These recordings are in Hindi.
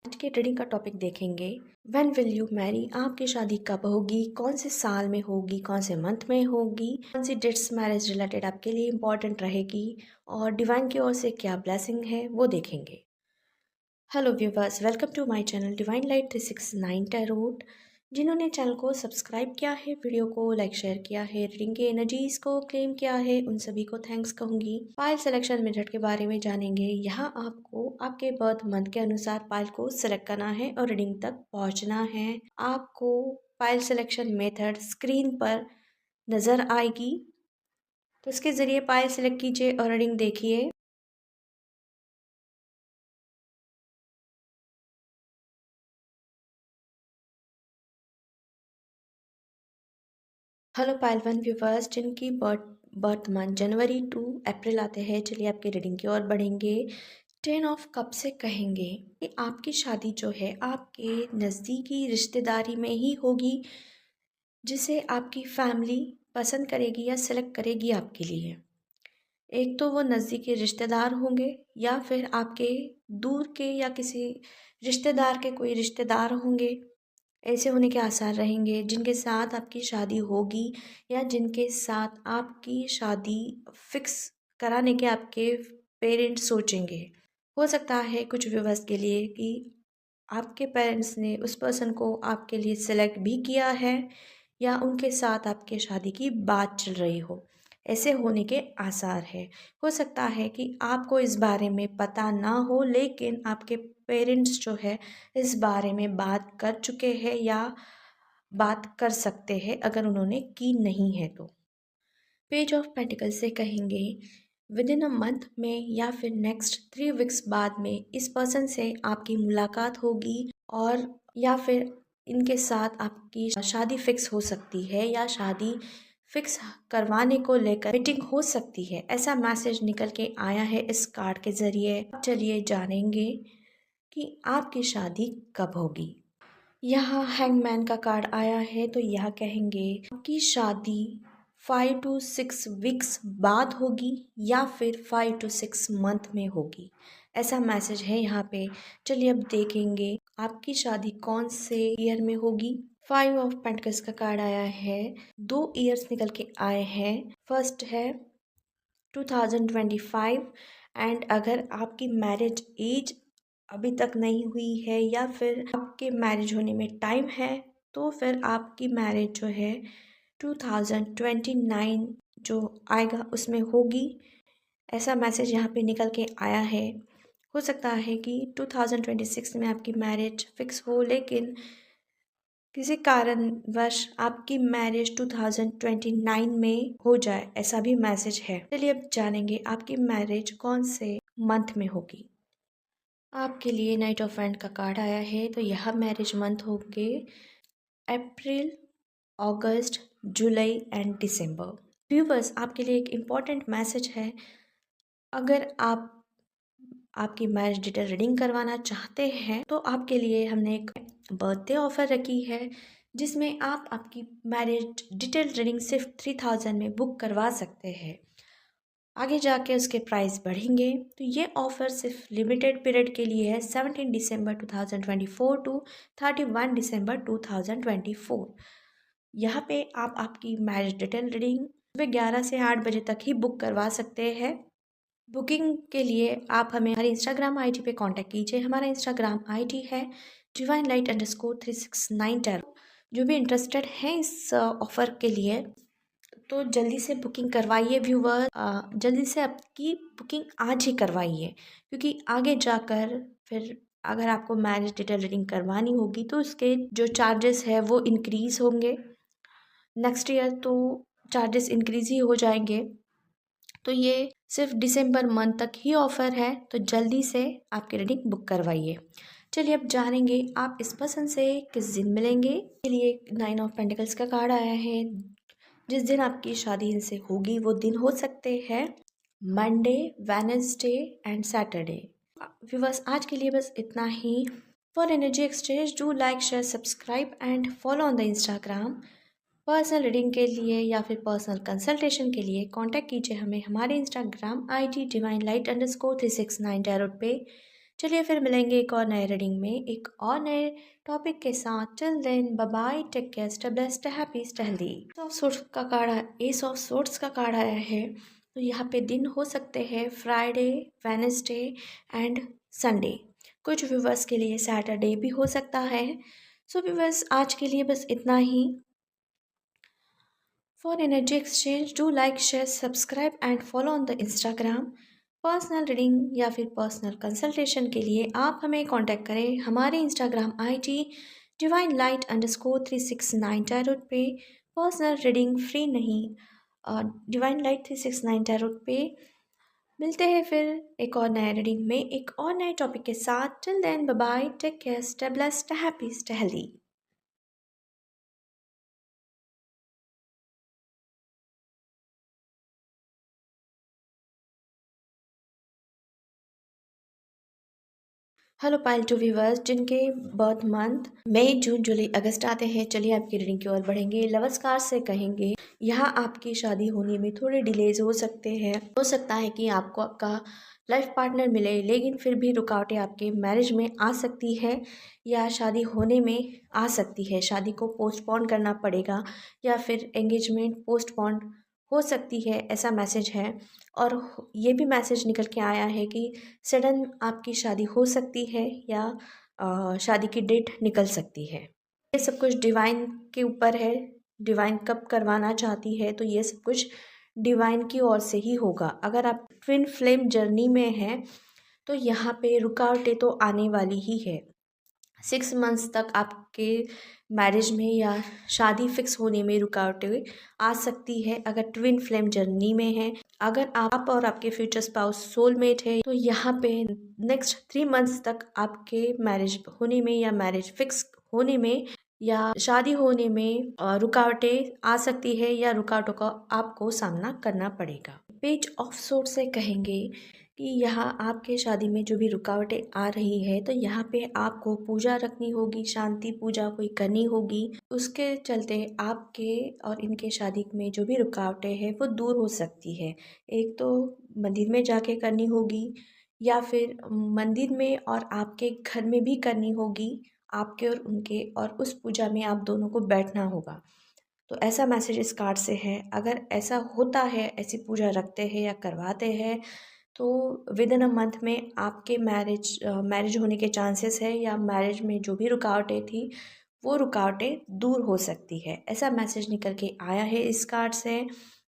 आज के रीडिंग का टॉपिक देखेंगे। व्हेन विल यू मैरी, आपकी शादी कब होगी, कौन से साल में होगी, कौन से मंथ में होगी, कौन सी डेट्स मैरिज रिलेटेड आपके लिए इम्पोर्टेंट रहेगी और डिवाइन की ओर से क्या ब्लेसिंग है वो देखेंगे। Hello viewers, welcome to my channel divine light 369 tarot. जिन्होंने चैनल को सब्सक्राइब किया है, वीडियो को लाइक शेयर किया है, रीडिंग के एनर्जीज को क्लेम किया है, उन सभी को थैंक्स कहूँगी। पायल सिलेक्शन मेथड के बारे में जानेंगे। यहाँ आपको आपके बर्थ मंथ के अनुसार पायल को सिलेक्ट करना है और रीडिंग तक पहुँचना है। आपको पायल सिलेक्शन मेथड स्क्रीन पर नज़र आएगी, तो इसके ज़रिए पायल सिलेक्ट कीजिए और रीडिंग देखिए। हेलो पायल वन व्यूवर्स, जिनकी बर्थ मंथ जनवरी टू अप्रैल आते हैं, चलिए आपकी रीडिंग की ओर बढ़ेंगे। 10 ऑफ कप से कहेंगे कि आपकी शादी जो है आपके नज़दीकी रिश्तेदारी में ही होगी, जिसे आपकी फैमिली पसंद करेगी या सिलेक्ट करेगी आपके लिए। एक तो वो नज़दीकी रिश्तेदार होंगे या फिर आपके दूर के या किसी रिश्तेदार के कोई रिश्तेदार होंगे। ऐसे होने के आसार रहेंगे जिनके साथ आपकी शादी होगी या जिनके साथ आपकी शादी फिक्स कराने के आपके पेरेंट्स सोचेंगे। हो सकता है कुछ व्यूवर्स के लिए कि आपके पेरेंट्स ने उस पर्सन को आपके लिए सेलेक्ट भी किया है या उनके साथ आपके शादी की बात चल रही हो। ऐसे होने के आसार है। हो सकता है कि आपको इस बारे में पता ना हो, लेकिन आपके पेरेंट्स जो है इस बारे में बात कर चुके हैं या बात कर सकते हैं अगर उन्होंने की नहीं है तो। पेज ऑफ पेंटिकल से कहेंगे विद इन अ मंथ में या फिर नेक्स्ट 3 वीक्स बाद में इस पर्सन से आपकी मुलाकात होगी और या फिर इनके साथ आपकी शादी फिक्स हो सकती है या शादी फिक्स करवाने को लेकर मीटिंग हो सकती है। ऐसा मैसेज निकल के आया है इस कार्ड के ज़रिए। चलिए जानेंगे कि आपकी शादी कब होगी। यहाँ हैंगमैन का कार्ड आया है, तो यह कहेंगे आपकी शादी 5 to 6 वीक्स बाद होगी या फिर 5 to 6 मंथ में होगी। ऐसा मैसेज है यहाँ पे। चलिए अब देखेंगे आपकी शादी कौन से ईयर में होगी। 5 ऑफ पेंटिकल्स का कार्ड आया है, 2 ईयर्स निकल के आए हैं। फर्स्ट है 2025 एंड अगर आपकी मैरिज एज अभी तक नहीं हुई है या फिर आपके मैरिज होने में टाइम है, तो फिर आपकी मैरिज जो है 2029 जो आएगा उसमें होगी। ऐसा मैसेज यहाँ पे निकल के आया है। हो सकता है कि 2026 में आपकी मैरिज फिक्स हो, लेकिन किसी कारणवश आपकी मैरिज 2029 में हो जाए, ऐसा भी मैसेज है। चलिए अब जानेंगे आपकी मैरिज कौन से मंथ में होगी। आपके लिए नाइट ऑफ एंड का कार्ड आया है, तो यह मैरिज मंथ होंगे अप्रैल, अगस्त, जुलाई एंड दिसंबर। व्यूवर्स, आपके लिए एक इम्पॉर्टेंट मैसेज है। अगर आप आपकी मैरिज डिटेल रीडिंग करवाना चाहते हैं तो आपके लिए हमने एक बर्थडे ऑफर रखी है, जिसमें आप आपकी मैरिज डिटेल रीडिंग सिर्फ 3000 में बुक करवा सकते हैं। आगे जाके उसके प्राइस बढ़ेंगे। तो ये ऑफ़र सिर्फ लिमिटेड पीरियड के लिए है, 17 दिसंबर 2024 टू 31 दिसंबर 2024। यहाँ पे आप आपकी मैरिज डिटेल रीडिंग सुबह 11 से 8 बजे तक ही बुक करवा सकते हैं। बुकिंग के लिए आप हमें हमारे इंस्टाग्राम आईडी पे कांटेक्ट कीजिए। हमारा इंस्टाग्राम आईडी है divinelight_369 टैरो। जो भी इंटरेस्टेड हैं इस ऑफ़र के लिए, तो जल्दी से बुकिंग करवाइए व्यूवर। जल्दी से आपकी बुकिंग आज ही करवाइए, क्योंकि आगे जाकर फिर अगर आपको मैरिज डिटेल रीडिंग करवानी होगी तो उसके जो चार्जेस है वो इंक्रीज़ होंगे। नेक्स्ट ईयर तो चार्जेस इंक्रीज़ ही हो जाएंगे। तो ये सिर्फ दिसंबर मंथ तक ही ऑफ़र है, तो जल्दी से आपकी रीडिंग बुक करवाइए। चलिए अब जानेंगे आप इस पर्सन से किस दिन मिलेंगे। के लिए 9 ऑफ पेंटिकल्स का कार्ड आया है। जिस दिन आपकी शादी इनसे होगी वो दिन हो सकते हैं Monday, Wednesday and Saturday. Viewers, आज के लिए बस इतना ही। For energy exchange do like share subscribe and follow on the Instagram. Personal reading के लिए या फिर पर्सनल कंसल्टेशन के लिए कांटेक्ट कीजिए हमें हमारे इंस्टाग्राम आईडी divinelight_369 टैरोट पे। चलिए फिर मिलेंगे एक और नए रीडिंग में एक और नए टॉपिक के साथ। Till then bye bye, take care, stay blessed, happy, stay healthy. Of swords का कार्ड, एस ऑफ सोर्ट्स का कार्ड आया है। तो यहाँ पे दिन हो सकते हैं फ्राइडे, वेडनेसडे एंड संडे। कुछ व्यूवर्स के लिए सैटरडे भी हो सकता है। सो व्यूवर्स, आज के लिए बस इतना ही। For energy exchange do like, share, subscribe and follow on the Instagram. Personal reading या फिर पर्सनल कंसल्टेशन के लिए आप हमें कांटेक्ट करें हमारे Instagram ID divine light underscore 369 tarot पे। पर्सनल रीडिंग फ्री नहीं, डिवाइन लाइट 369 टैरोट पे। मिलते हैं फिर एक और नए रीडिंग में एक और नए टॉपिक के साथ। Till then bye bye, take care, stay blessed, stay happy, stay healthy. Hello pile two viewers जिनके बर्थ मंथ मई, जून, जुलाई, अगस्त आते हैं। चलिए आपकी रीडिंग की ओर बढ़ेंगे। लवर्स कार्ड से कहेंगे यहाँ आपकी शादी होने में थोड़े डिलेज हो सकते हैं। हो सकता है कि आपको आपका लाइफ पार्टनर मिले, लेकिन फिर भी रुकावटें आपके मैरिज में आ सकती है या शादी होने में आ सकती है। शादी को पोस्टपोन करना पड़ेगा या फिर एंगेजमेंट पोस्टपोन हो सकती है, ऐसा मैसेज है। और ये भी मैसेज निकल के आया है कि सडन आपकी शादी हो सकती है या शादी की डेट निकल सकती है। ये सब कुछ डिवाइन के ऊपर है। डिवाइन कब करवाना चाहती है तो ये सब कुछ डिवाइन की ओर से ही होगा। अगर आप ट्विन फ्लेम जर्नी में हैं तो यहाँ पे रुकावटें तो आने वाली ही है। 6 मंथ्स तक आपके मैरिज में या शादी फिक्स होने में रुकावटें आ सकती है अगर ट्विन फ्लेम जर्नी में है। अगर आप और आपके फ्यूचर स्पाउस सोलमेट है तो यहाँ पे नेक्स्ट 3 मंथ्स तक आपके मैरिज होने में या मैरिज फिक्स होने में या शादी होने में रुकावटें आ सकती है या रुकावटों का आपको सामना करना पड़ेगा। पेज ऑफ सोर्ड से कहेंगे कि यहाँ आपके शादी में जो भी रुकावटें आ रही है तो यहाँ पे आपको पूजा रखनी होगी, शांति पूजा कोई करनी होगी। उसके चलते आपके और इनके शादी में जो भी रुकावटें हैं वो दूर हो सकती है। एक तो मंदिर में जाके करनी होगी या फिर मंदिर में और आपके घर में भी करनी होगी। आपके और उनके, और उस पूजा में आप दोनों को बैठना होगा। तो ऐसा मैसेज इस कार्ड से है। अगर ऐसा होता है, ऐसी पूजा रखते हैं या करवाते हैं तो विद इन अ मंथ में आपके मैरिज होने के चांसेस है या मैरिज में जो भी रुकावटें थी वो रुकावटें दूर हो सकती है। ऐसा मैसेज निकल के आया है इस कार्ड से।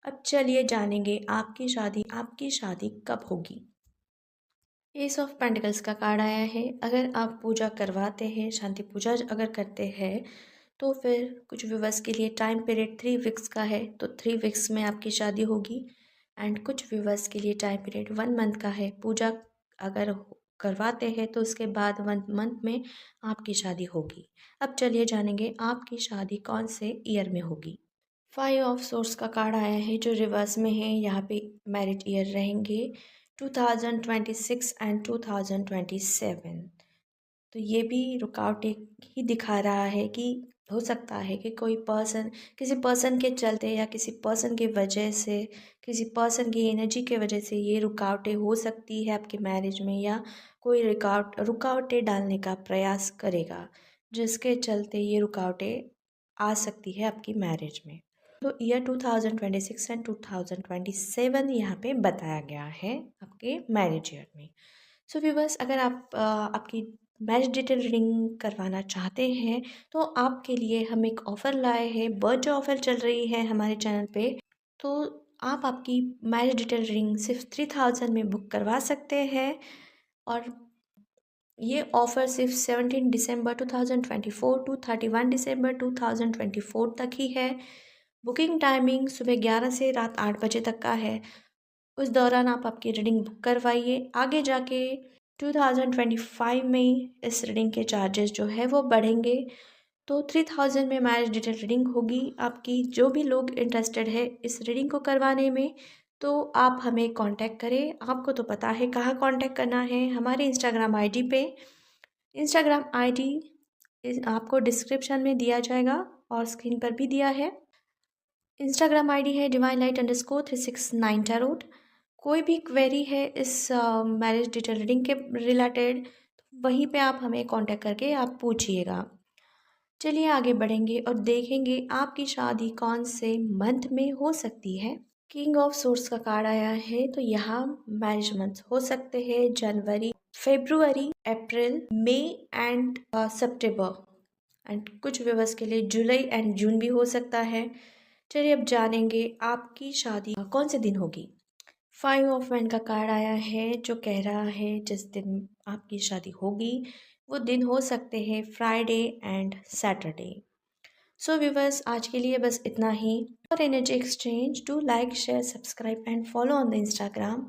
अब चलिए जानेंगे आपकी शादी कब होगी। एस ऑफ पेंटिकल्स का कार्ड आया है। अगर आप पूजा करवाते हैं, शांति पूजा अगर करते हैं तो फिर कुछ व्यूवर्स के लिए टाइम पीरियड 3 वीक्स का है तो 3 वीक्स में आपकी शादी होगी। एंड कुछ व्यूवर्स के लिए टाइम पीरियड 1 मंथ का है। पूजा अगर करवाते हैं तो उसके बाद 1 मंथ में आपकी शादी होगी। अब चलिए जानेंगे आपकी शादी कौन से ईयर में होगी। 5 ऑफ सोर्स का कार्ड आया है जो रिवर्स में है। यहाँ पे मैरिड ईयर रहेंगे 2026 एंड 2027। तो ये भी रुकावटें ही दिखा रहा है कि हो सकता है कि कोई पर्सन, किसी पर्सन के चलते या किसी पर्सन की वजह से, किसी पर्सन की एनर्जी के वजह से ये रुकावटें हो सकती है आपके मैरिज में, या कोई रुकावटें डालने का प्रयास करेगा जिसके चलते ये रुकावटें आ सकती है आपकी मैरिज में। तो ईयर 2026 एंड 2027 यहाँ पे बताया गया है आपके मैरिज ईयर में। सो व्यूवर्स, अगर आप आपकी मैरिज डिटेल रीडिंग करवाना चाहते हैं तो आपके लिए हम एक ऑफ़र लाए हैं। बर्थडे ऑफ़र चल रही है हमारे चैनल पे। तो आप आपकी मैरिज डिटेल रीडिंग सिर्फ 3000 में बुक करवा सकते हैं। और ये ऑफ़र सिर्फ 17 दिसंबर 2024 टू 31 दिसंबर 2024 तक ही है। बुकिंग टाइमिंग सुबह 11 से रात 8 बजे तक का है। उस दौरान आप आपकी रीडिंग बुक करवाइए। आगे जाके 2025 में इस रीडिंग के चार्जेस जो है वो बढ़ेंगे। तो 3000 में मैरिज डिटेल रीडिंग होगी आपकी। जो भी लोग इंटरेस्टेड है इस रीडिंग को करवाने में तो आप हमें कांटेक्ट करें। आपको तो पता है कहाँ कांटेक्ट करना है, हमारे इंस्टाग्राम आईडी पे। इंस्टाग्राम आईडी आपको डिस्क्रिप्शन में दिया जाएगा और स्क्रीन पर भी दिया है। इंस्टाग्राम आईडी है डिवाइन लाइट अंडरस्कोर 369 टैरोट। कोई भी क्वेरी है इस मैरिज डिटेल रीडिंग के रिलेटेड, वहीं पे आप हमें कांटेक्ट करके आप पूछिएगा। चलिए आगे बढ़ेंगे और देखेंगे आपकी शादी कौन से मंथ में हो सकती है। किंग ऑफ सोर्स का कार्ड आया है, तो यहाँ मैरिज मंथ हो सकते हैं जनवरी, फरवरी, अप्रैल, मई एंड सितंबर, एंड कुछ व्यूअर्स के लिए जुलाई एंड जून भी हो सकता है। चलिए अब जानेंगे आपकी शादी कौन से दिन होगी। 5 ऑफ वैंड का कार्ड आया है, जो कह रहा है जिस दिन आपकी शादी होगी वो दिन हो सकते हैं Friday and Saturday. So viewers, आज के लिए बस इतना ही। For energy exchange do like share subscribe and follow on the Instagram.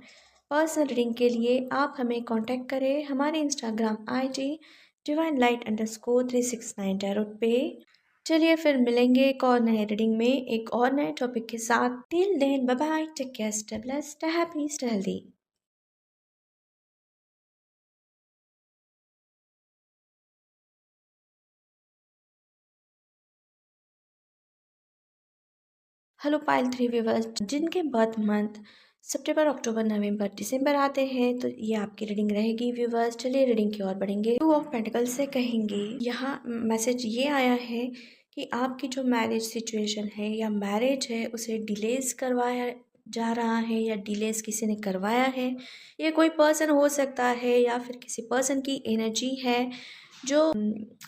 Personal reading के लिए आप हमें कांटेक्ट करें हमारे इंस्टाग्राम आईडी divine_369 टैरोट पे। चलिए फिर मिलेंगे एक और नए रीडिंग में एक और नए टॉपिक के साथ। Till then bye bye, take care, stay blessed, stay happy, stay healthy. Hello pile 3 viewers, जिनके बर्थ मंथ सितंबर, अक्टूबर, नवंबर, दिसंबर आते हैं, तो ये आपकी रीडिंग रहेगी व्यूवर्स। चलिए रीडिंग की ओर बढ़ेंगे। 2 ऑफ पेंटिकल्स से कहेंगे, यहाँ मैसेज ये आया है कि आपकी जो मैरिज सिचुएशन है या मैरिज है उसे डिलेज करवाया जा रहा है या डिलेज किसी ने करवाया है। ये कोई पर्सन हो सकता है या फिर किसी पर्सन की एनर्जी है जो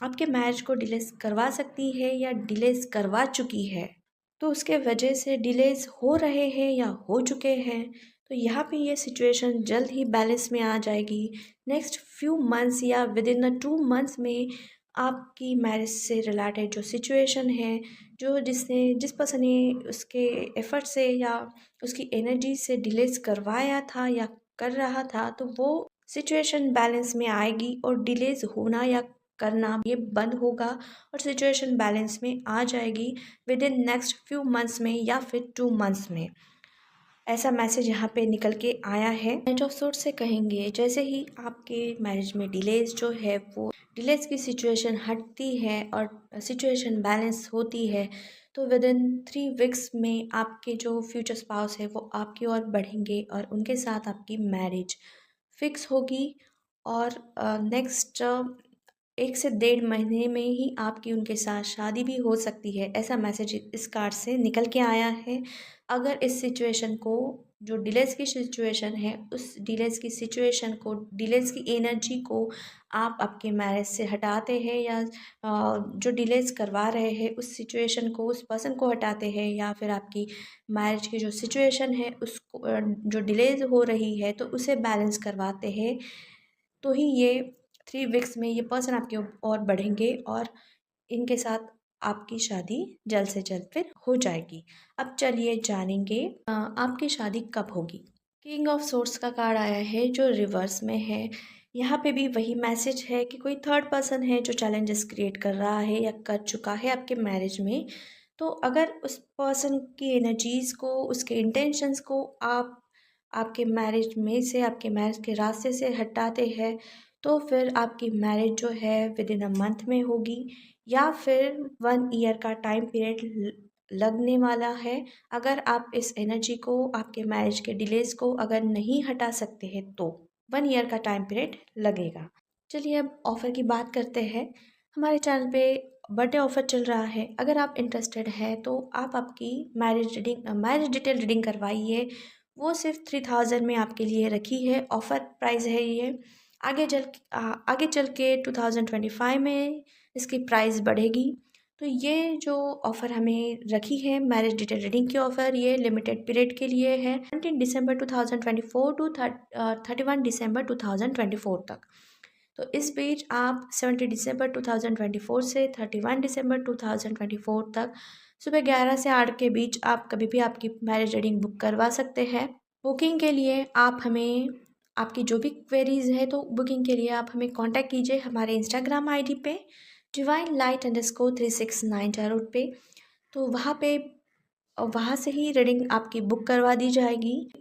आपके मैरिज को डिलेज करवा सकती है या डिलेज करवा चुकी है। तो उसके वजह से डिलेज हो रहे हैं या हो चुके हैं, तो यहाँ पे ये सिचुएशन जल्द ही बैलेंस में आ जाएगी। नेक्स्ट फ्यू मंथ्स या विद इन द 2 मंथ्स में आपकी मैरिज से रिलेटेड जो सिचुएशन है, जो जिस पर्सन ने उसके एफर्ट से या उसकी एनर्जी से डिलेज करवाया था या कर रहा था, तो वो सिचुएशन बैलेंस में आएगी और डिलेज होना या करना ये बंद होगा और सिचुएशन बैलेंस में आ जाएगी with in next few months में या फिर 2 मंथ्स में। ऐसा मैसेज यहाँ पे निकल के आया है। एंड ऑफ सोर्स से कहेंगे, जैसे ही आपके मैरिज में डिलेज जो है वो डिलेज की सिचुएशन हटती है और सिचुएशन बैलेंस होती है, तो विद इन 3 वीक्स में आपके जो फ्यूचर स्पाउस है वो आपकी ओर बढ़ेंगे और उनके साथ आपकी मैरिज फिक्स होगी। और नेक्स्ट 1 से 1.5 महीने में ही आपकी उनके साथ शादी भी हो सकती है। ऐसा मैसेज इस कार्ड से निकल के आया है। अगर इस सिचुएशन को, जो डिलेज की सिचुएशन है, उस डिलेज की सिचुएशन को, डिलेज की एनर्जी को आप आपके मैरिज से हटाते हैं या जो डिलेज करवा रहे हैं उस सिचुएशन को, उस पर्सन को हटाते हैं, या फिर आपकी मैरिज की जो सिचुएशन है उसको जो डिलेज हो रही है तो उसे बैलेंस करवाते हैं, तो ही ये 3 वीक्स में ये पर्सन आपके और बढ़ेंगे और इनके साथ आपकी शादी जल्द से जल्द फिर हो जाएगी। अब चलिए जानेंगे आपकी शादी कब होगी। किंग ऑफ सोर्स का कार्ड आया है, जो रिवर्स में है। यहाँ पे भी वही मैसेज है कि कोई थर्ड पर्सन है जो चैलेंजेस क्रिएट कर रहा है या कर चुका है आपके मैरिज में। तो अगर उस पर्सन की एनर्जीज़ को, उसके इंटेंशंस को आप आपके मैरिज में से, आपके मैरिज के रास्ते से हटाते हैं, तो फिर आपकी मैरिज जो है विद इन अ मंथ में होगी या फिर 1 ईयर का टाइम पीरियड लगने वाला है। अगर आप इस एनर्जी को, आपके मैरिज के डिलेज को अगर नहीं हटा सकते हैं तो 1 ईयर का टाइम पीरियड लगेगा। चलिए अब ऑफ़र की बात करते हैं। हमारे चैनल पे बर्थडे ऑफ़र चल रहा है। अगर आप इंटरेस्टेड है तो आप आपकी मैरिज डिटेल रीडिंग करवाइए। वो सिर्फ 3000 में आपके लिए रखी है, ऑफ़र प्राइस है ये। आगे चल के 2025 में इसकी प्राइस बढ़ेगी। तो ये जो ऑफ़र हमें रखी है मैरिज डिटेल रीडिंग की ऑफ़र, ये लिमिटेड पीरियड के लिए है, 17 दिसंबर 2024 टू 31 दिसंबर 2024 तक। तो इस बीच आप 17 दिसंबर 2024 से 31 दिसंबर 2024 तक सुबह 11 से 8 के बीच आप कभी भी आपकी मैरिज रीडिंग बुक करवा सकते हैं। बुकिंग के लिए आप हमें, आपकी जो भी क्वेरीज़ है, तो बुकिंग के लिए आप हमें कांटेक्ट कीजिए हमारे इंस्टाग्राम आईडी पे divine_light_369 टैरोट पे। तो वहाँ से ही रीडिंग आपकी बुक करवा दी जाएगी।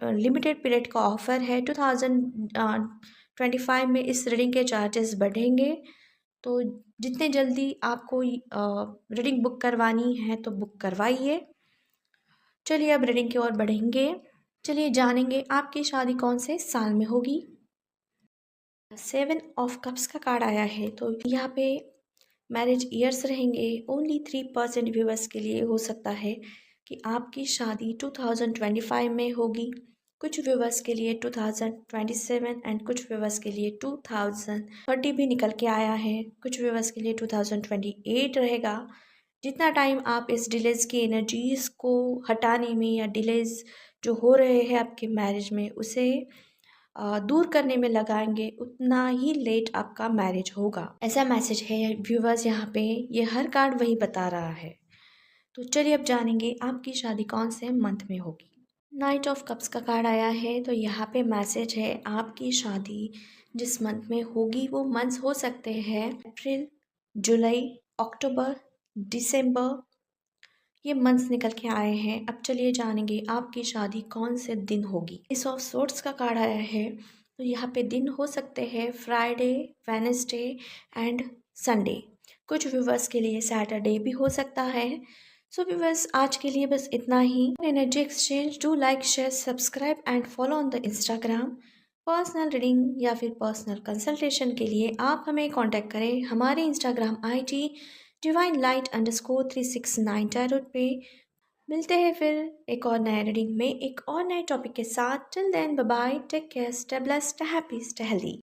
लिमिटेड पीरियड का ऑफ़र है। 2025 में इस रीडिंग के चार्जेस बढ़ेंगे, तो जितने जल्दी आपको रीडिंग बुक करवानी है तो बुक करवाइए। चलिए अब रीडिंग की ओर बढ़ेंगे। चलिए जानेंगे आपकी शादी कौन से साल में होगी। 7 ऑफ कप्स का कार्ड आया है, तो यहाँ पे मैरिज ईयर्स रहेंगे। ओनली 3% व्यूवर्स के लिए हो सकता है कि आपकी शादी 2025 में होगी, कुछ व्यूवर्स के लिए 2027 एंड कुछ व्यूवर्स के लिए 2030 भी निकल के आया है, कुछ व्यूवर्स के लिए 2028 रहेगा। जितना टाइम आप इस डिलेज की एनर्जीज़ को हटाने में या डिलेज जो हो रहे हैं आपके मैरिज में उसे दूर करने में लगाएंगे, उतना ही लेट आपका मैरिज होगा। ऐसा मैसेज है व्यूवर्स, यहाँ पे ये हर कार्ड वही बता रहा है। तो चलिए अब जानेंगे आपकी शादी कौन से मंथ में होगी। नाइट ऑफ कप्स का कार्ड आया है, तो यहाँ पे मैसेज है आपकी शादी जिस मंथ में होगी वो मंथ्स हो सकते हैं अप्रैल, जुलाई, अक्टूबर, दिसंबर, ये मंथ्स निकल के आए हैं। अब चलिए जानेंगे आपकी शादी कौन से दिन होगी। एस ऑफ सोर्ट्स का कार्ड आया है, तो यहाँ पे दिन हो सकते हैं फ्राइडे, वेडनेसडे एंड संडे। कुछ व्यूवर्स के लिए सैटरडे भी हो सकता है। सो व्यूवर्स, आज के लिए बस इतना ही। Energy exchange, do like, share, subscribe and follow on the Instagram. Personal reading या फिर पर्सनल कंसल्टेशन के लिए आप हमें कांटेक्ट करें हमारे इंस्टाग्राम आईडी divine_light_369 टैरोट पे। मिलते हैं फिर एक और नए रीडिंग में एक और नए टॉपिक के साथ। Till then bye bye, take care, stay blessed, stay happy, stay healthy.